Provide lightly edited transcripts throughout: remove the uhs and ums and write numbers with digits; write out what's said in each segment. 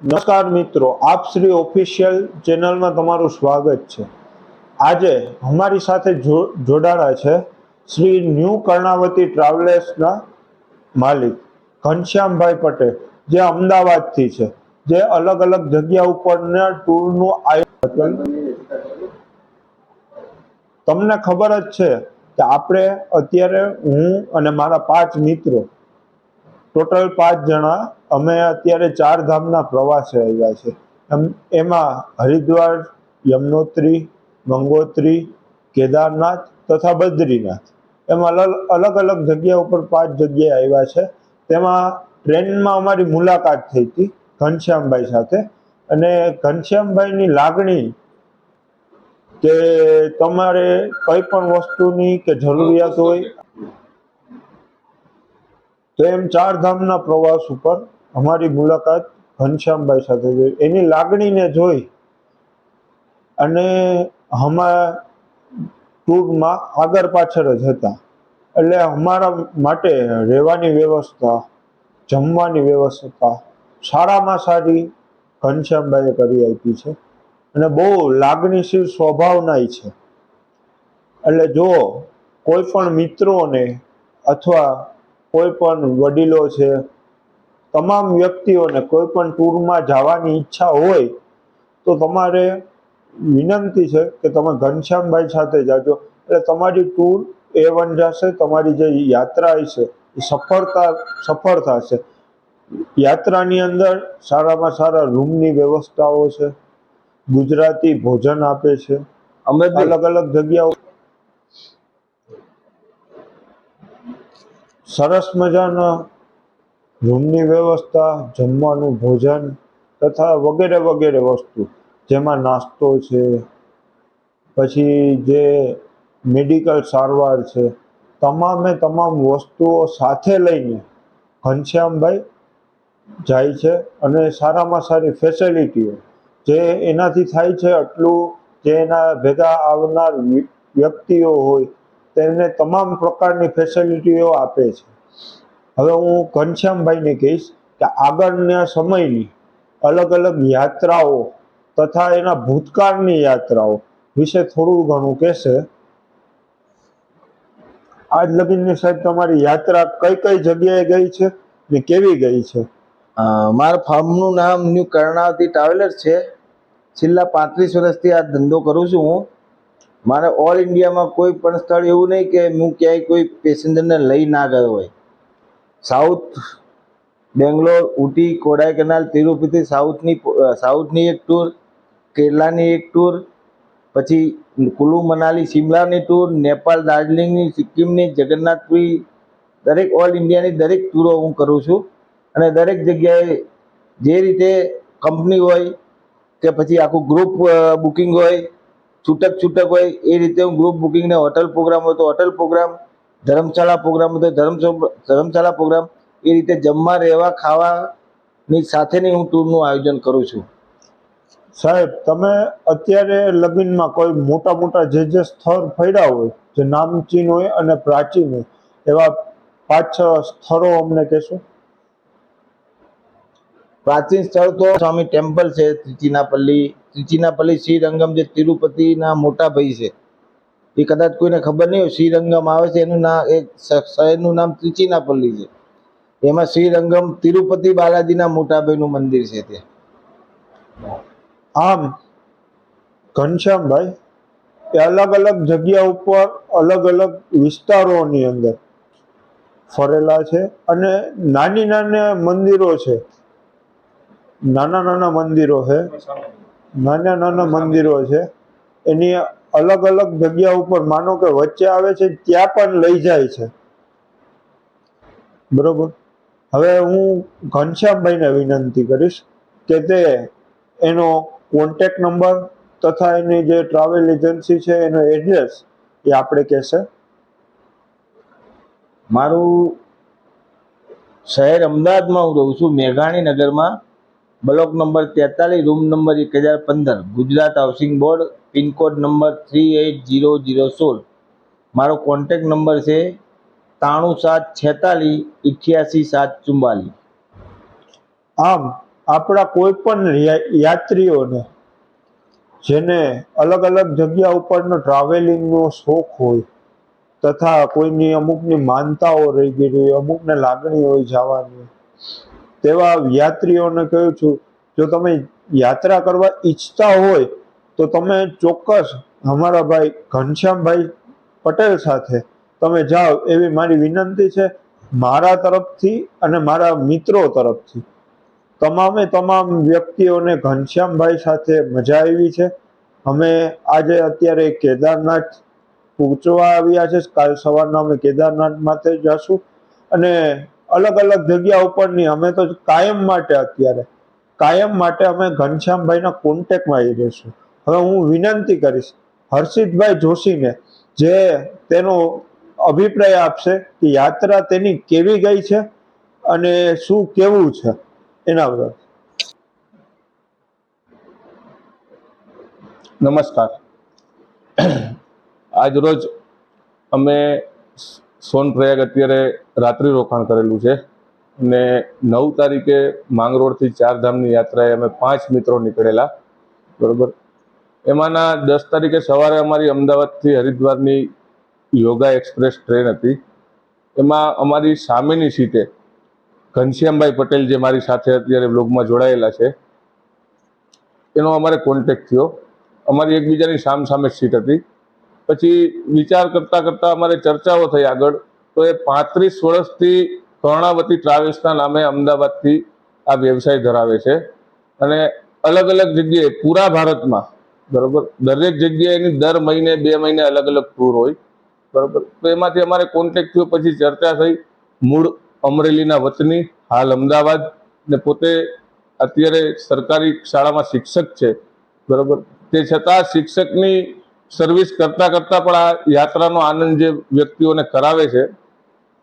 નમસ્કાર મિત્રો, આપ શ્રી ઓફિશિયલ ચેનલમાં તમારું સ્વાગત છે। આજે અમારી સાથે જોડાણા છે શ્રી ન્યૂ કર્ણાવતી ટ્રાવેલર્સના માલિક ઘનશ્યામભાઈ પટેલ, જે અમદાવાદથી છે, જે અલગ અલગ જગ્યા ઉપરના ટૂરનું આયોજન। તમને ખબર જ છે કે આપણે અત્યારે હું અને મારા 5 મિત્રો, ટોટલ 5 જણા અમે અત્યારે 4 ધામના પ્રવાસે આવ્યા છે। એમાં હરિદ્વાર, યમનોત્રી, ગંગોત્રી, કેદારનાથ તથા બદ્રીનાથ, એમાં અલગ અલગ જગ્યા ઉપર 5 જગ્યાએ આવ્યા છે। તેમાં ટ્રેનમાં અમારી મુલાકાત થઈ હતી ઘનશ્યામભાઈ સાથે, અને ઘનશ્યામભાઈની લાગણી કે તમારે કઈ પણ વસ્તુની કે જરૂરિયાત હોય તો એમ 4 ધામના પ્રવાસ ઉપર અમારી મુલાકાત ઘનશ્યામભાઈ સાથે જોઈ, એની લાગણીને જોઈ અને અમે ટૂરમાં આગળ પાછળ જ હતા। એટલે અમારા માટે રહેવાની વ્યવસ્થા, જમવાની વ્યવસ્થા સારામાં સારી ઘનશ્યામભાઈએ કરી આપી છે, અને બહુ લાગણીશીલ સ્વભાવનાય છે। એટલે જો કોઈ પણ મિત્રોને અથવા કોઈ પણ વડીલો છે, તમામ વ્યક્તિઓને કોઈ પણ ટૂરમાં જવાની ઈચ્છા હોય તો તમારે વિનંતી છે કે તમે ઘનશ્યામભાઈ સાથે જાજો, એટલે તમારી ટૂર A1 જશે। તમારી જે યાત્રા હશે એ સફળ થશે। યાત્રાની અંદર સારામાં સારા રૂમની વ્યવસ્થાઓ છે, ગુજરાતી ભોજન આપે છે, અલગ અલગ જગ્યાઓ સરસ મજાના રૂમની વ્યવસ્થા, જમવાનું ભોજન તથા વગેરે વગેરે વસ્તુ, જેમાં નાસ્તો છે, પછી જે મેડિકલ સારવાર છે, તમામે તમામ વસ્તુઓ સાથે લઈને ઘનશ્યામભાઈ જાય છે। અને સારામાં સારી ફેસિલિટીઓ જે એનાથી થાય છે એટલું, જે એના ભેગા આવનાર વ્યક્તિઓ હોય તેમને તમામ પ્રકારની ફેસિલિટીઓ આપે છે। હવે હું ઘનશ્યામભાઈને કહીશ કે આગળના સમયની અલગ અલગ યાત્રાઓ તથા એના ભૂતકાળની યાત્રાઓ વિશે થોડું ઘણું કહેશે। આજ લગીનની સાહેબ તમારી યાત્રા કઈ કઈ જગ્યાએ ગઈ છે ને કેવી ગઈ છે? મારા ફાર્મનું નામ ન્યૂ કર્ણાવતી ટ્રાવેલર્સ છે। છેલ્લા 35 વર્ષથી આ ધંધો કરું છું હું। મારે ઓલ ઇન્ડિયામાં કોઈ પણ સ્થળ એવું નહીં કે હું ક્યાંય કોઈ પેસેન્જરને લઈ ના ગયો હોય। સાઉથ, બેંગ્લોર, ઉટી, કોડાઈકનાલ, તિરુપતિ, સાઉથની એક ટૂર, કેરલાની એક ટૂર, પછી કુલુ મનાલી શિમલાની ટૂર, નેપાળ, દાર્જિલિંગની, સિક્કિમની, જગન્નાથપુરી, દરેક ઓલ ઇન્ડિયાની દરેક ટૂરો હું કરું છું। અને દરેક જગ્યાએ જે રીતે કંપની હોય કે પછી આખું ગ્રુપ બુકિંગ હોય, છૂટક હોય, એ રીતે હું ગ્રુપ બુકિંગને હોટલ પ્રોગ્રામ હોય તો હોટલ પ્રોગ્રામ, ધર્મશાળા પ્રોગ્રામ હોય તો ધર્મશાળા પ્રોગ્રામ, એ રીતે જમવા, રહેવા, ખાવાની સાથેની હું ટૂરનું આયોજન કરું છું। સાહેબ, તમે અત્યારે લગીનમાં કોઈ મોટા જે સ્થળ ફર્યા હોય, જે નામચીન હોય અને પ્રાચીન હોય, એવા 5-6 સ્થળો અમને કહેશો? પ્રાચીન સ્થળ તો સ્વામી ટેમ્પલ છે, ત્રિચિનાપલ્લી શ્રીરંગમ, જે તિરુપતિના મોટા ભાઈ છે, એ કદાચ કોઈને ખબર નહીં હોય। શ્રીરંગમ આવે છે, એનું નામ, એક શહેરનું નામ ત્રિચિનાપલ્લી છે, એમાં શ્રીરંગમ તિરુપતિ બાલાજીના મોટા ભાઈનું મંદિર છે તે। આમ ઘનશ્યામભાઈ એ અલગ અલગ જગ્યા ઉપર અલગ અલગ વિસ્તારોની અંદર ફરેલા છે, અને નાના મંદિરો છે, નાના મંદિરો છે, એની અલગ અલગ જગ્યા ઉપર, માનો કે વચ્ચે આવે છે ત્યાં પણ લઈ જાય છે, બરોબર? હવે હું ઘનશ્યામભાઈને વિનંતી કરીશ કે તે એનો કોન્ટેક્ટ નંબર તથા એની જે ટ્રાવેલ એજન્સી છે એનો એડ્રેસ એ આપણે કહેશે। મારું શહેર અમદાવાદમાં હું રહું છું, મેઘાણી નગરમાં, block number 43, room number 1015, Gujarat housing board, pincode number 380016। મારો કોન્ટેક્ટ નંબર છે 93746 88744। આમ આપણા કોઈ પણ યાત્રીઓને જેને અલગ અલગ જગ્યા ઉપરનો ટ્રાવેલિંગનો શોખ હોય તથા કોઈની અમુકની માનતાઓ રહી ગયેલી હોય, અમુકને લાગણી હોય જવાની, તેવા યાત્રીઓને કહું છું, જો તમે યાત્રા કરવા ઈચ્છતા હોય તો તમે ચોક્કસ અમારા ભાઈ ઘનશ્યામભાઈ પટેલ સાથે તમે જાઓ એવી મારી વિનંતી છે, મારા તરફથી અને મારા મિત્રો તરફથી. તમામ વ્યક્તિઓને ઘનશ્યામભાઈ સાથે મજા આવી છે. અમે આજે અત્યારે કેદારનાથ પહોંચવા આવ્યા છે. કાલ સવારના અમે કેદારનાથ માટે જશું અને અલગ અલગ જગ્યા ઉપરની અમે તો કાયમ માટે અમે ઘનશ્યામભાઈના કોન્ટેક્ટમાં આવી રહીશું. હવે હું વિનંતી કરીશ હર્ષિતભાઈ જોશીને, જે તેનો અભિપ્રાય આપશે કે યાત્રા તેની કેવી ગઈ છે અને શું કેવું છે એના પર. નમસ્કાર. આજ રોજ અમે સોનપ્રયાગ અત્યારે રાત્રિ રોકાણ કરેલું છે અને 9 તારીખે માંગરોળથી ચારધામની યાત્રાએ અમે 5 મિત્રો નીકળેલા, બરોબર. એમાંના 10 તારીખે સવારે અમારી અમદાવાદથી હરિદ્વારની યોગા એક્સપ્રેસ ટ્રેન હતી. એમાં અમારી સામેની સીટે ઘનશ્યામભાઈ પટેલ, જે મારી સાથે અત્યારે બ્લોગમાં જોડાયેલા છે, એનો અમારે કોન્ટેક્ટ થયો. અમારી એકબીજાની સામે સીટ હતી. પછી વિચાર કરતા કરતા અમારે ચર્ચાઓ થઈ આગળ. તો એ 35 વર્ષથી કર્ણાવતી ટ્રાવેલ્સના નામે અમદાવાદથી આ વ્યવસાય ધરાવે છે અને અલગ અલગ જગ્યાએ પૂરા ભારતમાં, બરોબર, દરેક જગ્યાએ એની દર મહિને 2 મહિને અલગ અલગ ટૂર હોય, બરોબર. તો એમાંથી અમારે કોન્ટેક્ટ થયો. પછી ચર્ચા થઈ. મૂળ અમરેલીના વતની, હાલ અમદાવાદ, ને પોતે અત્યારે સરકારી શાળામાં શિક્ષક છે, બરોબર. તે છતાં શિક્ષકની સર્વિસ કરતા કરતા પણ આ યાત્રાનો આનંદ જે વ્યક્તિઓને કરાવે છે,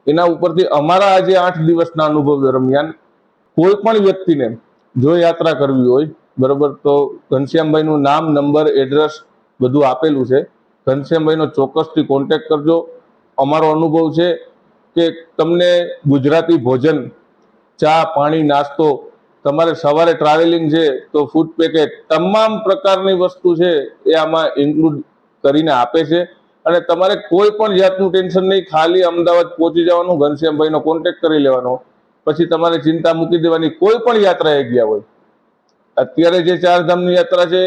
એના ઉપરથી અમારા આજે 8 દિવસના અનુભવ દરમિયાન કોઈ પણ વ્યક્તિને જો યાત્રા કરવી હોય, બરોબર, તો ઘનશ્યામભાઈનું નામ, નંબર, એડ્રેસ બધું આપેલું છે. ઘનશ્યામભાઈનો ચોક્કસથી કોન્ટેક્ટ કરજો. અમારો અનુભવ છે કે તમને ગુજરાતી ભોજન, ચા, પાણી, નાસ્તો, તમારે સવારે ટ્રાવેલિંગ છે તો ફૂડ પેકેટ, તમામ પ્રકારની વસ્તુ છે એ આમાં ઇન્ક્લુડ કરીને આપે છે અને તમારે કોઈ પણ જાતનું ટેન્શન નહીં. ખાલી અમદાવાદ પહોંચી જવાનું, ઘનશ્યામભાઈનો કોન્ટેક્ટ કરી લેવાનો, પછી તમારે ચિંતા મૂકી દેવાની. કોઈ પણ યાત્રાએ ગયા હોય, અત્યારે જે ચારધામની યાત્રા છે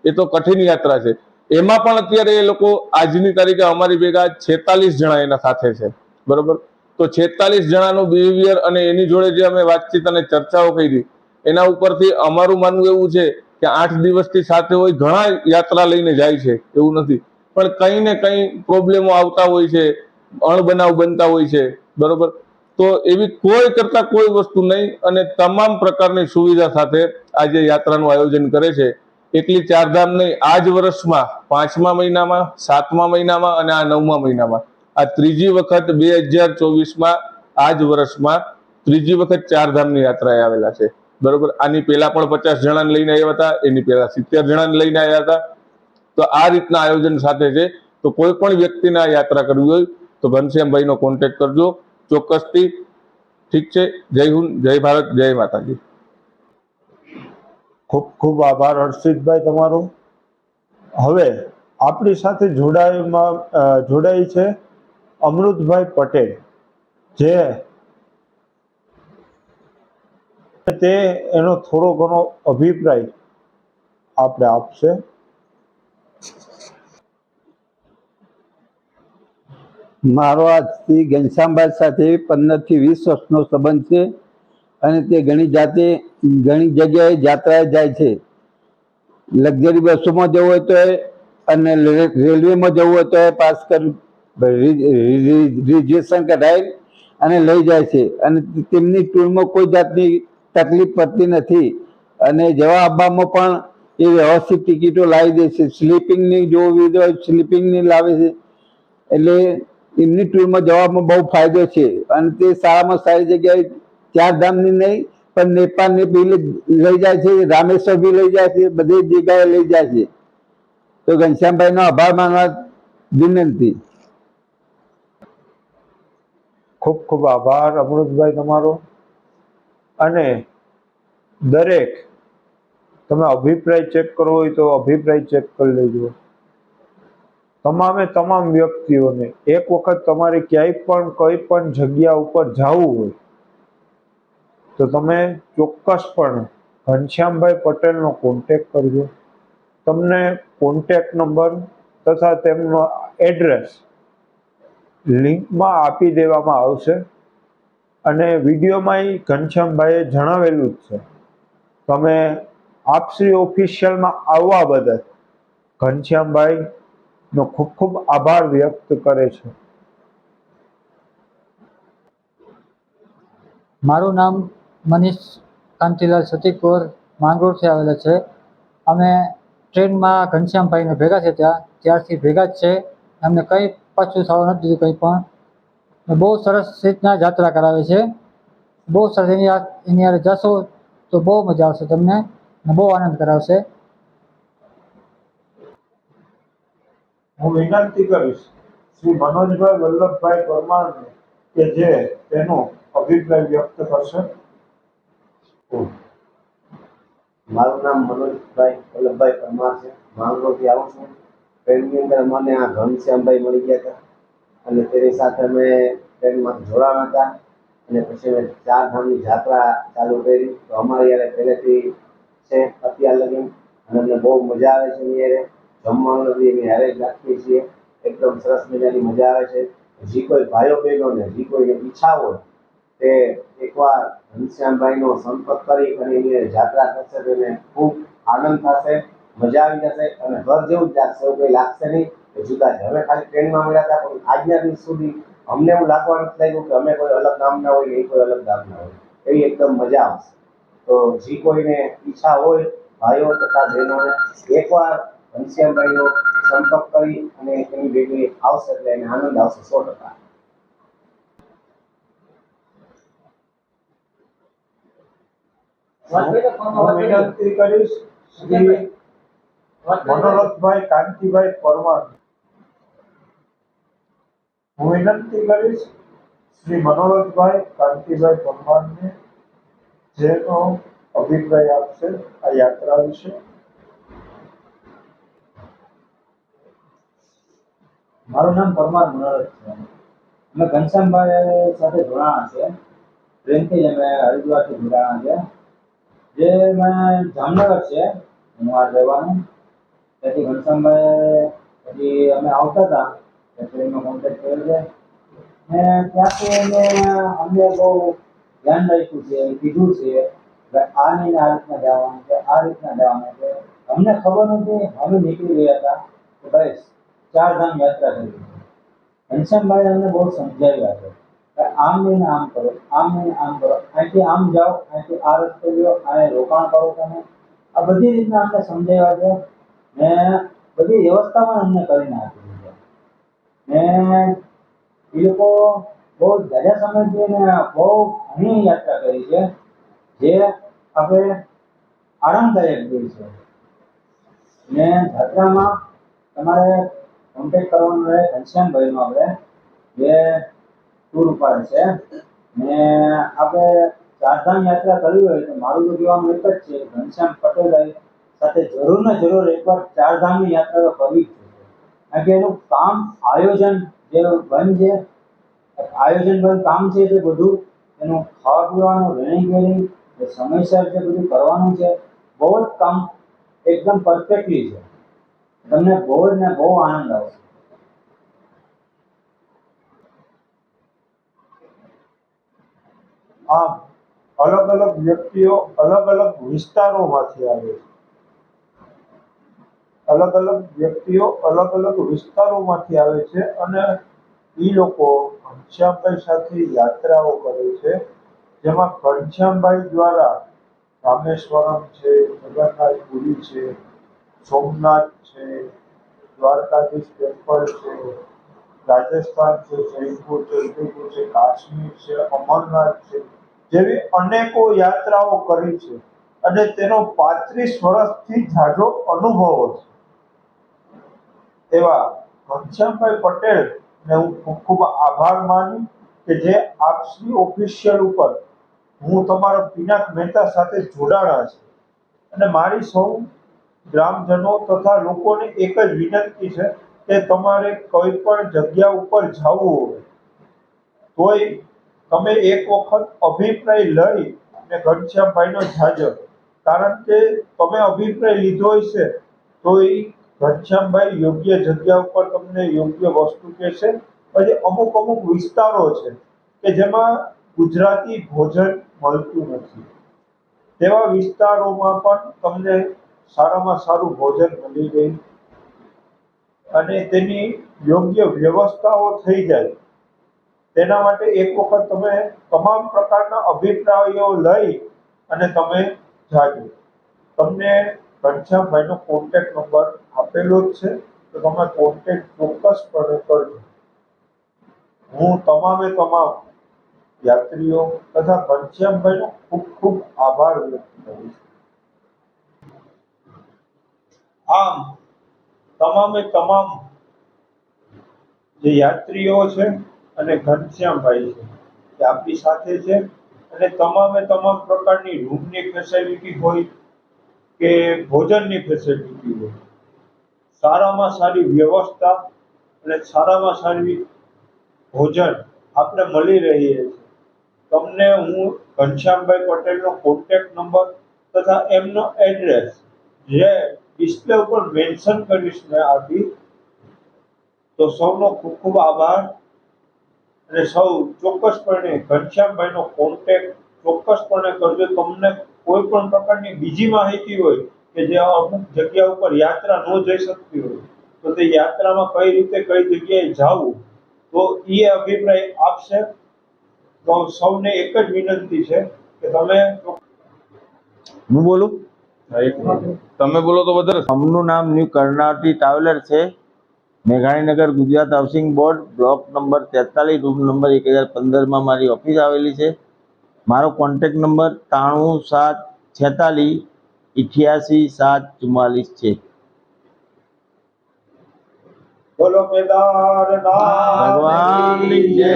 એ તો કઠિન યાત્રા છે, એમાં પણ અત્યારે એ લોકો આજની તારીખે અમારી ભેગા 46 જણા એના સાથે છે, બરોબર. તો 46 જણાનું બિહેવિયર અને એની જોડે જે અમે વાતચીત અને ચર્ચાઓ કરી, એના ઉપરથી અમારું માનવું એવું છે કે 8 દિવસથી સાથે હોય. ઘણા યાત્રા લઈને જાય છે, એવું નથી, પણ કંઈ ને કંઈ પ્રોબ્લેમો આવતા હોય છે, અણબનાવ બનતા હોય છે, બરોબર. તો એવી કોઈ કરતા કોઈ વસ્તુ નહીં અને તમામ પ્રકારની સુવિધા સાથે આજે યાત્રાનું આયોજન કરે છે. એકલી ચારધામ નહીં, આ જ વર્ષમાં 5મા મહિનામાં, 7મા મહિનામાં અને આ 9મા મહિનામાં આ ત્રીજી વખત 2024માં આ જ વર્ષમાં ત્રીજી વખત ચારધામની યાત્રાએ આવેલા છે, બરોબર. આની પહેલા પણ 50 જણાને લઈને આવ્યા હતા, એની પહેલા 70 જણાને લઈને આવ્યા હતા. તો આ રીતના આયોજન સાથે છે. તો કોઈ પણ વ્યક્તિને આ યાત્રા કરવી હોય તો ઘનશ્યામભાઈનો કોન્ટેક્ટ કરજો ચોક્કસથી. ઠીક છે. જય હિન્દ, જય ભારત, જય માતાજી. ખૂબ ખૂબ આભાર હર્ષિતભાઈ તમારો. હવે આપણી સાથે જોડાઈ છે અમૃતભાઈ પટેલ, જે તે એનો થોડો ઘણો અભિપ્રાય આપણે આપશે. મારો આજથી ઘનશ્યામભાઈ સાથે 15 થી 20 વર્ષનો સંબંધ છે અને તે ઘણી જગ્યાએ યાત્રાએ જાય છે. લક્ઝરી બસોમાં જવું હોય તો અને રેલવેમાં જવું હોય તો પાસ કરી રિઝર્વેશન કઢાવી અને લઈ જાય છે અને તેમની ટૂરમાં કોઈ જાતની તકલીફ પડતી નથી અને જવા આવવામાં પણ એ વ્યવસ્થિત ટિકિટો લાવી દે છે. સ્લીપિંગની જોવી હોય સ્લીપિંગની લાવે છે. એટલે એમની ટૂરમાં જવામાં બહુ ફાયદો છે અને તે સારામાં સારી જગ્યાએ ચારધામની નહીં પણ નેપાળની બી લઈ જાય છે, રામેશ્વર બી લઈ જાય છે, બધી જગ્યાએ લઈ જાય છે. તો ઘનશ્યામભાઈનો આભાર માનવા વિનંતી. ખૂબ ખૂબ આભાર અમૃતભાઈ તમારો. અને દરેક તમે અભિપ્રાય ચેક કરવો હોય તો અભિપ્રાય ચેક કરી લેજો. તમામે તમામ વ્યક્તિઓને એક વખત તમારે ક્યાંય પણ કોઈ પણ જગ્યા ઉપર જવું હોય તો તમે ચોક્કસપણે ઘનશ્યામભાઈ પટેલનો કોન્ટેક કરજો. તમને કોન્ટેક નંબર તથા તેમનો એડ્રેસ લિંકમાં આપી દેવામાં આવશે અને વિડીયોમાં ઘનશ્યામભાઈએ જણાવેલું જ છે. તમે આપશ્રી ઓફિશિયલમાં આવવા બદલ ઘનશ્યામભાઈનો ખૂબ ખૂબ આભાર વ્યક્ત કરે છે. મારું નામ મનીષ કાંતિલાલ સતીકોર માંગરોળથી આવેલા છે. અમે ટ્રેનમાં ઘનશ્યામભાઈને ભેગા છે ત્યારથી ભેગા જ છે. અમને કંઈ પાછું થવા નથી દીધું કંઈ પણ. બહુ સરસ રીતના યાત્રા કરાવે છે. બહુ સરસ એની હારે જશો તો બહુ મજા આવશે તમને અને બહુ આનંદ કરાવશે. હું વિનંતી કરીશ શ્રી મનોજભાઈ વલ્લભભાઈ પરમારને કે જે તેનો અભિપ્રાય વ્યક્ત કરશે. મારું નામ મનોજભાઈ વલ્લભભાઈ પરમાર છે. માંગરોળથી આવું છું. ટ્રેનની અંદર મને આ ઘનશ્યામભાઈ મળી ગયા હતા અને તેની સાથે અમે ટ્રેનમાં જોડાણા હતા અને પછી અમે ચારધામની યાત્રા ચાલુ કરી. તો અમારી યારે પહેલેથી છે અત્યાર લગી અને અમને બહુ મજા આવે છે. એની યારે જમવાનું બી એની હારે જ રાખીએ છીએ. એકદમ સરસ મજાની મજા આવે છે. જે કોઈ ભાઈઓ બહેનોને જે કોઈને ઈચ્છા હોય તે એકવાર ઘનશ્યામભાઈનો સંપર્ક કરી અને એની યાત્રા કરશે તો એને ખૂબ આનંદ થશે, મજા આવી જશે અને ઘર જેવું જ લાગશે. એવું કંઈ લાગશે નહીં કે જુદા છે. અમે ખાલી ટ્રેનમાં મળ્યા હતા પણ આજના દિવસ સુધી અમને એવું લાગવાનું નથી લાગ્યું કે અમે કોઈ અલગ ગામના હોય ને એ કોઈ અલગ ગામના હોય. એવી એકદમ મજા આવશે. તો જે કોઈને ઈચ્છા હોય ભાઈઓ તથા બહેનોને એકવાર ઘનશ્યામભાઈનો સંપર્ક કરી અને એની ભેગી આવશે એટલે એને આનંદ આવશે 100%. હું વિનંતી કરીશ શ્રી મનોરથભાઈ કાંતિભાઈ પરમાર. હું વિનંતી કરીશ શ્રી મનોરથભાઈ કાંતિભાઈ પરમારને જેનો અભિપ્રાય આપશે આ યાત્રા વિશે. મારું નામ પરમાર મનોરથ છે. અમે ઘનશ્યામભાઈ સાથે જોડાણા છે. ટ્રેનથી જ અમે હરિદ્વારથી જોડાણા છે. જે મેં જામનગર છે હું આ રહેવાનું. ત્યાંથી ઘનશ્યામભાઈ પછી અમે આવતા હતા ટ્રેનનો કોન્ટેક્ટ કર્યો છે ને ત્યાંથી અમને બહુ ધ્યાન રાખ્યું છે, કીધું છે કે આ નહીં આ રીતના જવાનું છે, આ રીતના જવાનું છે. અમને ખબર નથી. અમે નીકળી ગયા હતા કે ભાઈ ચારધામ યાત્રા કરી છે. ઘનશ્યામભાઈ અમને બહુ સમજાવ્યા છે કે આમ નહીં આમ કરો, આમ નહીં આમ કરો, અહીંથી આમ જાઓ, અહીંથી આ રસ્તે લ્યો, આ રોકાણ કરો તમે. આ બધી રીતના અમને સમજાવ્યા છે ને બધી વ્યવસ્થા પણ અમને કરીને આપી છે. ને એ લોકો બહુ જાજા સમયથી ને બહુ ઘણી યાત્રા કરી છે જે આપણે આરામદાયક હોય છે. ને યાત્રામાં તમારે કોન્ટેક્ટ કરવાનો રહે ઘનશ્યામભાઈનો આપણે જે ટૂર ઉપાડે છે. ને આપણે ચારધામ યાત્રા કરવી હોય તો મારું તો કહેવાનું એક જ છે ઘનશ્યામ પટેલ સાથે જરૂર ને જરૂર એકવાર ચારધામની યાત્રા તો કરવી જ જોઈએ. કારણ કે એનું કામ આયોજન જે બંધ છે આયોજન બંધ કામ છે તે બધું એનું ખાવા પીવાનું રહેણી કહેણી જે સમયસર જે બધું કરવાનું છે બહુ જ કામ એકદમ પરફેક્ટલી છે. તમને બહુ જ ને બહુ આનંદ આવશે. આમ અલગ અલગ વ્યક્તિઓ અલગ અલગ વિસ્તારોમાંથી આવે છે. અલગ અલગ વ્યક્તિઓ અલગ અલગ વિસ્તારોમાંથી આવે છે અને એ લોકો ઘનશ્યામભાઈ સાથે યાત્રાઓ કરે છે. જેમાં ઘનશ્યામભાઈ દ્વારા રામેશ્વરમ છે, જગન્નાથપુરી છે, સોમનાથ છે, દ્વારકાધીશ ટેમ્પલ છે, રાજસ્થાન છે, જયપુર છે, ઉદયપુર છે, કાશ્મીર છે, અમરનાથ છે જેવી અનેકો યાત્રાઓ કરી છે અને તેનો 35 વર્ષથી ઝાઝો અનુભવ છે. એવા ઘનશ્યામભાઈ પટેલને હું ખૂબ ખૂબ આભાર માનું કે જે આપશ્રી ઓફિશિયલ ઉપર હું તમારા પિનાક મહેતા સાથે જોડાણા છે અને મારી સૌ ગ્રામજનો તથા લોકોને એક જ વિનંતી છે કે તમારે કોઈ પણ જગ્યા ઉપર જવું હોય તોય તમે એક વખત અભિપ્રાય લઈ અને ઘનશ્યામભાઈનો જાજો, કારણ કે તમે અભિપ્રાય લીધો હશે તો એ ઘનશ્યામભાઈ યોગ્ય જગ્યા ઉપર તમને યોગ્ય વસ્તુ કહેશે. પછી અમુક અમુક વિસ્તારો છે કે જેમાં ગુજરાતી ભોજન મળતું નથી, તેવા વિસ્તારોમાં પણ તમને સારામાં સારું ભોજન મળી જાય અને તેની યોગ્ય વ્યવસ્થાઓ થઈ જાય. તેના માટે એક વખત તમે તમામ પ્રકારના અભિપ્રાયો લઈ અને તમે જાજો. તમને ઘનશ્યામભાઈનો કોન્ટેક્ટ નંબર આપેલો જ છે, તો તમે કોન્ટેક્ટ ચોક્કસપણે કરજો. હું તમામે તમામ યાત્રીઓ તથા ઘનશ્યામભાઈનો ખૂબ ખૂબ આભાર વ્યક્ત કરું છું. આમ તમામે તમામ જે યાત્રીઓ છે અને ઘનશ્યામભાઈ છે એ આપણી સાથે છે અને તમામે તમામ પ્રકારની રૂમની ફેસિલિટી હોય કે ભોજનની ફેસિલિટી હોય, સારામાં સારી વ્યવસ્થા અને સારામાં સારી ભોજન આપણે મળી રહી છે. તમને હું ઘનશ્યામભાઈ પટેલનો કોન્ટેક્ટ નંબર તથા એમનો એડ્રેસ જે ડિસ્પ્લે ઉપર મેન્શન કરીશ મેં આપી. તો સૌનો ખૂબ ખૂબ આભાર અને સૌ ચોક્કસપણે ઘનશ્યામભાઈનો કોન્ટેક્ટ ચોક્કસપણે કરજો. તમને કોઈ પણ પ્રકારની બીજી માહિતી હોય કે જે અમુક જગ્યા ઉપર યાત્રા ન જઈ શકતી હોય તો તે યાત્રામાં કઈ રીતે કઈ જગ્યાએ જવું તો એ અભિપ્રાય આપશે. તો સૌને એક જ વિનંતી છે કે તમે હું બોલું? તમે બોલો તો વધારે. ફાર્મનું નામ ન્યૂ કર્ણાવતી ટ્રાવેલર છે, Meghaninagar, Gujarat housing board, block number 43, room number 1015માં મારી ઓફિસ આવેલી છે. મારો કોન્ટેક્ટ નંબર 93-746-88-744 છે. બોલો કેદારનાથ ભગવાનની જય.